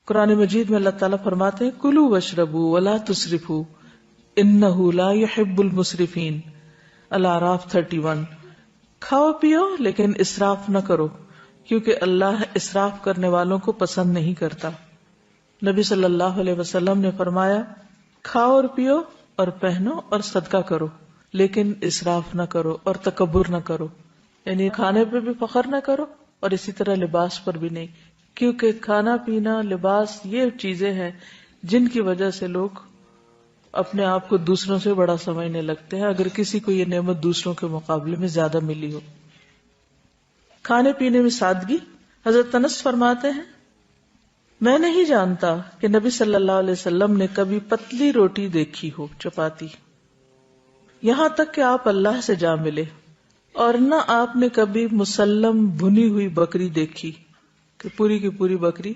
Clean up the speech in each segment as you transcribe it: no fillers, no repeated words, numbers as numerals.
قرآن مجید میں اللہ تعالیٰ فرماتے ہیں کلوا واشربوا ولا تسرفوا انہ لا يحب المسرفین، الاعراف 31۔ کھاؤ پیو لیکن اسراف نہ کرو کیونکہ اللہ اسراف کرنے والوں کو پسند نہیں کرتا۔ نبی صلی اللہ علیہ وسلم نے فرمایا کھاؤ اور پیو اور پہنو اور صدقہ کرو لیکن اسراف نہ کرو اور تکبر نہ کرو، یعنی کھانے پہ بھی فخر نہ کرو اور اسی طرح لباس پر بھی نہیں، کیونکہ کھانا پینا لباس یہ چیزیں ہیں جن کی وجہ سے لوگ اپنے آپ کو دوسروں سے بڑا سمجھنے لگتے ہیں، اگر کسی کو یہ نعمت دوسروں کے مقابلے میں زیادہ ملی ہو۔ کھانے پینے میں سادگی۔ حضرت انس فرماتے ہیں میں نہیں جانتا کہ نبی صلی اللہ علیہ وسلم نے کبھی پتلی روٹی دیکھی ہو، چپاتی، یہاں تک کہ آپ اللہ سے جا ملے، اور نہ آپ نے کبھی مسلم بھنی ہوئی بکری دیکھی کہ پوری کی پوری بکری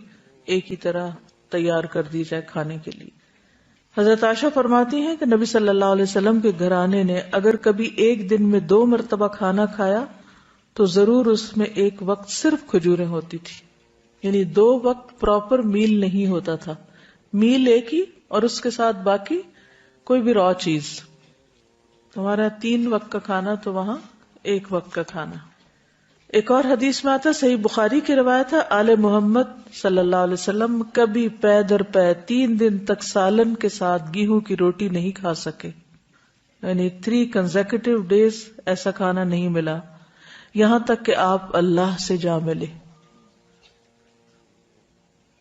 ایک ہی طرح تیار کر دی جائے کھانے کے لیے۔ حضرت عائشہ فرماتی ہیں کہ نبی صلی اللہ علیہ وسلم کے گھرانے نے اگر کبھی ایک دن میں 2 مرتبہ کھانا کھایا تو ضرور اس میں ایک وقت صرف کھجوریں ہوتی تھی، یعنی 2 وقت پراپر میل نہیں ہوتا تھا، میل ایک ہی اور اس کے ساتھ باقی کوئی بھی را چیز۔ ہمارا 3 وقت کا کھانا تو وہاں 1 وقت کا کھانا۔ ایک اور حدیث میں آتا، صحیح بخاری کی روایت ہے، آل محمد صلی اللہ علیہ وسلم کبھی پے در پے 3 دن تک سالن کے ساتھ گیہوں کی روٹی نہیں کھا سکے، یعنی 3 کنزیکٹیو ڈیز ایسا کھانا نہیں ملا، یہاں تک کہ آپ اللہ سے جا ملے۔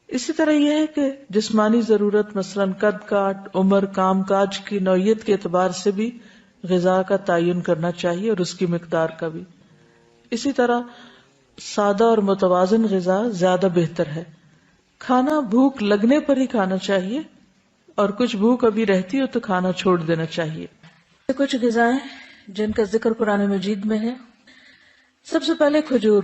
اسی طرح یہ ہے کہ جسمانی ضرورت مثلاً قد کاٹ، عمر، کام کاج کی نوعیت کے اعتبار سے بھی غذا کا تعین کرنا چاہیے اور اس کی مقدار کا بھی۔ اسی طرح سادہ اور متوازن غذا زیادہ بہتر ہے۔ کھانا بھوک لگنے پر ہی کھانا چاہیے اور کچھ بھوک ابھی رہتی ہو تو کھانا چھوڑ دینا چاہیے۔ کچھ غذائیں جن کا ذکر قرآن مجید میں ہے، سب سے پہلے کھجور۔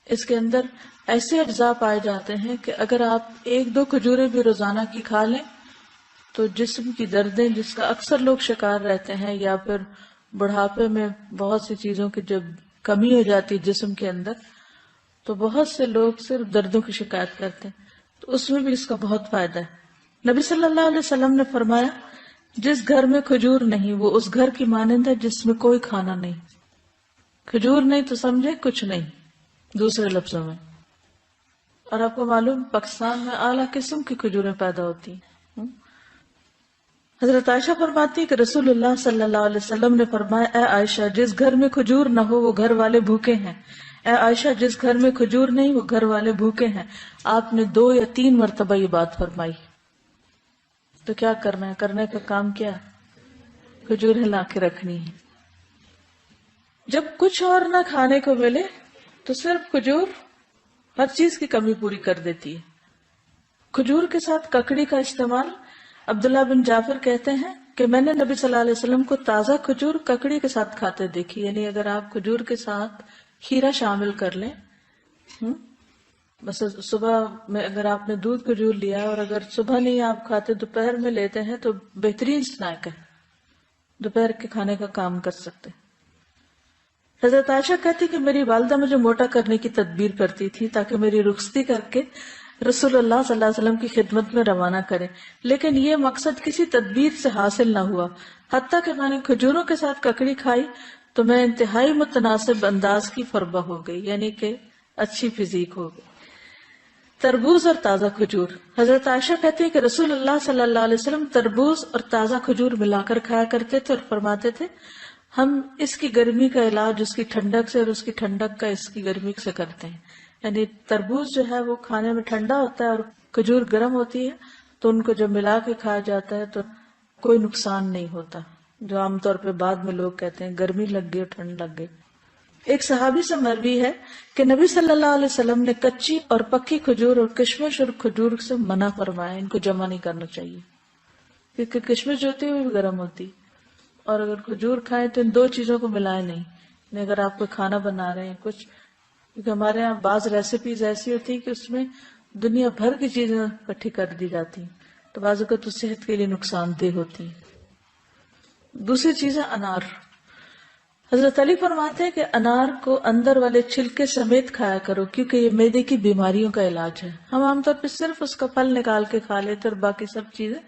اس کے اندر ایسے اجزاء پائے جاتے ہیں کہ اگر آپ 1-2 کھجوریں بھی روزانہ کی کھا لیں تو جسم کی دردیں جس کا اکثر لوگ شکار رہتے ہیں، یا پھر بڑھاپے میں بہت سی چیزوں کی جب کمی ہو جاتی ہے جسم کے اندر تو بہت سے لوگ صرف دردوں کی شکایت کرتے ہیں، تو اس میں بھی اس کا بہت فائدہ ہے۔ نبی صلی اللہ علیہ وسلم نے فرمایا جس گھر میں کھجور نہیں وہ اس گھر کی مانند ہے جس میں کوئی کھانا نہیں۔ کھجور نہیں تو سمجھے کچھ نہیں، دوسرے لفظوں میں۔ اور آپ کو معلوم پاکستان میں اعلیٰ قسم کی کھجوریں پیدا ہوتی ہیں۔ حضرت عائشہ فرماتی کہ رسول اللہ صلی اللہ علیہ وسلم نے فرمایا اے عائشہ جس گھر میں کھجور نہ ہو وہ گھر والے بھوکے ہیں، اے عائشہ جس گھر میں کھجور نہیں وہ گھر والے بھوکے ہیں۔ آپ نے 2 یا 3 مرتبہ یہ بات فرمائی۔ تو کیا کرنا ہے؟ کرنے کا کام کیا؟ کھجوریں لا کے رکھنی ہے۔ جب کچھ اور نہ کھانے کو ملے تو صرف کھجور ہر چیز کی کمی پوری کر دیتی ہے۔ کھجور کے ساتھ ککڑی کا استعمال، عبداللہ بن جعفر کہتے ہیں کہ میں نے نبی صلی اللہ علیہ وسلم کو تازہ کھجور ککڑی کے ساتھ کھاتے دیکھی، یعنی اگر آپ کھجور کے ساتھ کھیرا شامل کر لیں، بس صبح میں اگر آپ نے دودھ کھجور لیا اور اگر صبح نہیں آپ کھاتے دوپہر میں لیتے ہیں تو بہترین سنیک ہے، دوپہر کے کھانے کا کام کر سکتے۔ حضرت عائشہ کہتی کہ میری والدہ مجھے موٹا کرنے کی تدبیر کرتی تھی تاکہ میری رخصتی کر کے رسول اللہ صلی اللہ علیہ وسلم کی خدمت میں روانہ کرے، لیکن یہ مقصد کسی تدبیر سے حاصل نہ ہوا۔ حتیٰ کہ میں نے کھجوروں کے ساتھ ککڑی کھائی تو میں انتہائی متناسب انداز کی فربہ ہو گئی، یعنی کہ اچھی فزیک ہو گئی۔ تربوز اور تازہ کھجور۔ حضرت عائشہ کہتی ہے کہ رسول اللہ صلی اللہ علیہ وسلم تربوز اور تازہ کھجور ملا کر کھایا کرتے تھے اور فرماتے تھے ہم اس کی گرمی کا علاج اس کی ٹھنڈک سے اور اس کی ٹھنڈک کا اس کی گرمی سے کرتے ہیں۔ یعنی تربوز جو ہے وہ کھانے میں ٹھنڈا ہوتا ہے اور کھجور گرم ہوتی ہے، تو ان کو جب ملا کے کھایا جاتا ہے تو کوئی نقصان نہیں ہوتا، جو عام طور پہ بعد میں لوگ کہتے ہیں گرمی لگ گئی ٹھنڈ لگ گئی۔ ایک صحابی سے مروی ہے کہ نبی صلی اللہ علیہ وسلم نے کچی اور پکی کھجور اور کشمش اور کھجور سے منع فرمایا، ان کو جمع نہیں کرنا چاہیے، کیونکہ کشمش جو ہوتی ہے وہ بھی گرم ہوتی، اور اگر کھجور کھائیں تو ان 2 چیزوں کو ملائیں نہیں۔ یعنی اگر آپ کوئی کھانا بنا رہے ہیں کچھ، کیونکہ ہمارے یہاں بعض ریسیپیز ایسی ہوتی ہے کہ اس میں دنیا بھر کی چیزیں اکٹھی کر دی جاتی ہیں، تو بعض اوقات تو صحت کے لیے نقصان دہ ہوتی ہیں۔ دوسری چیز ہے انار۔ حضرت علی فرماتے ہیں کہ انار کو اندر والے چھلکے سمیت کھایا کرو کیونکہ یہ معدے کی بیماریوں کا علاج ہے. ہم عام طور پہ صرف اس کا پھل نکال کے کھا لیتے اور باقی سب چیزیں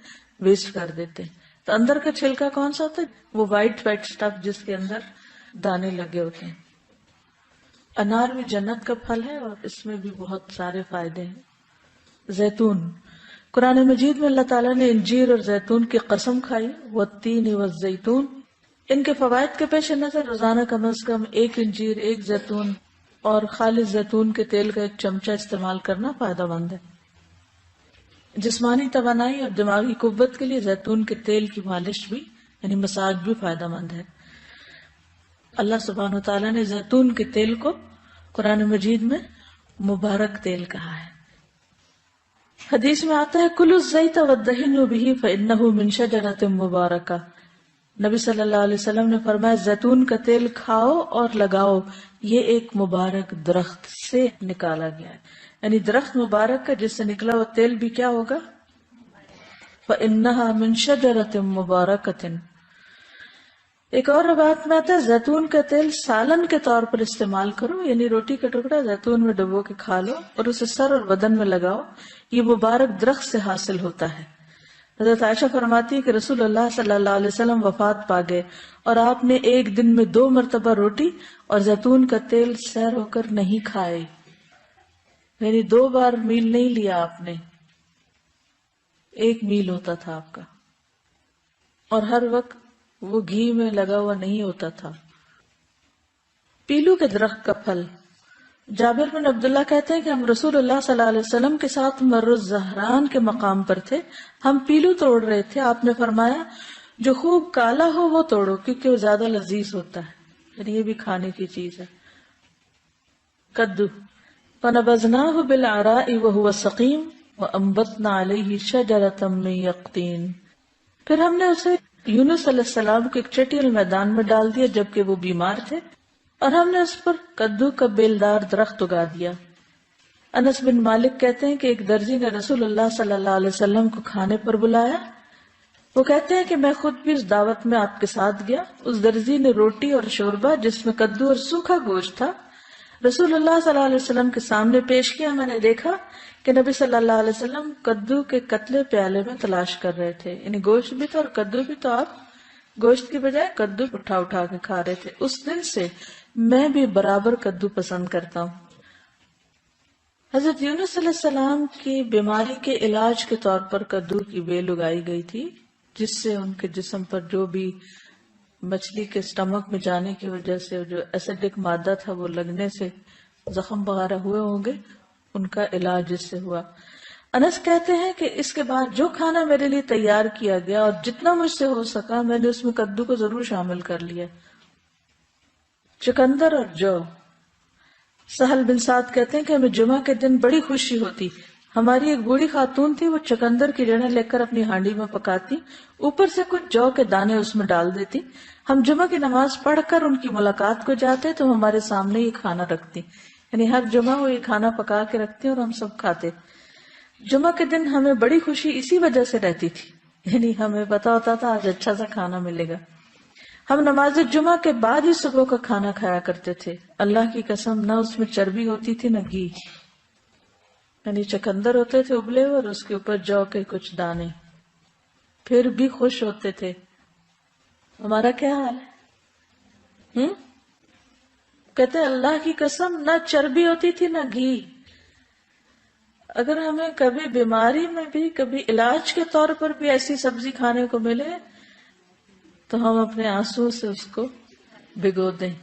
ویسٹ کر دیتے. تو اندر کا چھلکا کون سا ہوتا ہے؟ وہ وائٹ اسٹف جس کے اندر دانے لگے ہوتے ہیں. انار بھی جنت کا پھل ہے اور اس میں بھی بہت سارے فائدے ہیں. زیتون، قرآن مجید میں اللہ تعالیٰ نے انجیر اور زیتون کی قسم کھائی، والتین والزیتون. ان کے فوائد کے پیش نظر روزانہ کم از کم 1 انجیر، 1 زیتون اور خالص زیتون کے تیل کا 1 چمچہ استعمال کرنا فائدہ مند ہے. جسمانی توانائی اور دماغی قوت کے لیے زیتون کے تیل کی مالش بھی یعنی مساج بھی فائدہ مند ہے. اللہ سبحانہ وتعالیٰ نے زیتون کے تیل کو قرآن مجید میں مبارک تیل کہا ہے. حدیث میں آتا ہے کلوا الزیت وادہنوا بہ فانہ من شجرۃ مبارکہ. نبی صلی اللہ علیہ وسلم نے فرمایا زیتون کا تیل کھاؤ اور لگاؤ، یہ ایک مبارک درخت سے نکالا گیا ہے. یعنی درخت مبارک کا جس سے نکلا وہ تیل بھی کیا ہوگا؟ فإنها من شجرۃ مبارکۃ. ایک اور روایت میں آتا ہے زیتون کا تیل سالن کے طور پر استعمال کرو، یعنی روٹی کا ٹکڑا زیتون میں ڈبو کے کھا لو اور اسے سر اور بدن میں لگاؤ، یہ مبارک درخت سے حاصل ہوتا ہے. حضرت عائشہ فرماتی ہے کہ رسول اللہ صلی اللہ علیہ وسلم وفات پا گئے اور آپ نے ایک دن میں 2 مرتبہ روٹی اور زیتون کا تیل سیر ہو کر نہیں کھائے. یعنی 2 بار میل نہیں لیا آپ نے، 1 میل ہوتا تھا آپ کا، اور ہر وقت وہ گھی میں لگا ہوا نہیں ہوتا تھا. پیلو کے درخت کا پھل. جابر بن عبداللہ کہتے ہیں کہ ہم رسول اللہ صلی اللہ علیہ وسلم کے ساتھ مر الزہران کے مقام پر تھے، ہم پیلو توڑ رہے تھے. آپ نے فرمایا جو خوب کالا ہو وہ توڑو کیونکہ وہ زیادہ لذیذ ہوتا ہے، یعنی یہ بھی کھانے کی چیز ہے. کدو. فنبذناہ بالعراء وہو سقیم وانبتنا علیہ شجرۃ من یقطین. پھر ہم نے اسے یونس علیہ السلام کے ایک چٹیل میدان میں ڈال دیا جبکہ وہ بیمار تھے، اور ہم نے اس پر کدو کا بیلدار درخت اگا دیا. انس بن مالک کہتے ہیں کہ ایک درزی نے رسول اللہ صلی اللہ علیہ وسلم کو کھانے پر بلایا. وہ کہتے ہیں کہ میں خود بھی اس دعوت میں آپ کے ساتھ گیا. اس درزی نے روٹی اور شوربہ جس میں کدو اور سوکھا گوشت تھا رسول اللہ صلی اللہ علیہ وسلم کے سامنے پیش کیا. میں نے دیکھا کہ نبی صلی اللہ علیہ وسلم کدو کے قتلے پیالے میں تلاش کر رہے تھے، یعنی گوشت بھی تھا اور کدو بھی، تو آپ گوشت کی بجائے کدو اٹھا اٹھا کے کھا رہے تھے. اس دن سے میں بھی برابر کدو پسند کرتا ہوں. حضرت یونس علیہ السلام کی بیماری کے علاج کے طور پر کدو کی بیل اگائی گئی تھی، جس سے ان کے جسم پر جو بھی مچھلی کے اسٹمک میں جانے کی وجہ سے جو ایسیڈک مادہ تھا وہ لگنے سے زخم وغیرہ ہوئے ہوں گے، ان کا علاج اس سے ہوا. انس کہتے ہیں کہ اس کے بعد جو کھانا میرے لیے تیار کیا گیا اور جتنا مجھ سے ہو سکا میں نے اس میں کدو کو ضرور شامل کر لیا. چقندر اور جو. سہل بن سعد کہتے ہیں کہ ہمیں جمعہ کے دن بڑی خوشی ہوتی. ہماری ایک بوڑھی خاتون تھی، وہ چقندر کی جڑیں لے کر اپنی ہانڈی میں پکاتی، اوپر سے کچھ جو کے دانے اس میں ڈال دیتی. ہم جمعہ کی نماز پڑھ کر ان کی ملاقات کو جاتے تو ہمارے سامنے یہ کھانا رکھتی، یعنی ہر جمعہ وہ یہ کھانا پکا کے رکھتی اور ہم سب کھاتے. جمعہ کے دن ہمیں بڑی خوشی اسی وجہ سے رہتی تھی، یعنی ہمیں پتا ہوتا تھا آج اچھا سا کھانا ملے گا. ہم نماز جمعہ کے بعد ہی صبح کا کھانا کھایا کرتے تھے. اللہ کی قسم نہ اس میں چربی ہوتی تھی نہ گھی، یعنی چقندر ہوتے تھے ابلے ہوئے اور اس کے اوپر جو کے کچھ دانے، پھر بھی خوش ہوتے تھے. ہمارا کیا حال ہے؟ کہتے اللہ کی قسم نہ چربی ہوتی تھی نہ گھی. اگر ہمیں کبھی بیماری میں بھی کبھی علاج کے طور پر بھی ایسی سبزی کھانے کو ملے تو ہم اپنے آنسو سے اس کو بھگو دیں.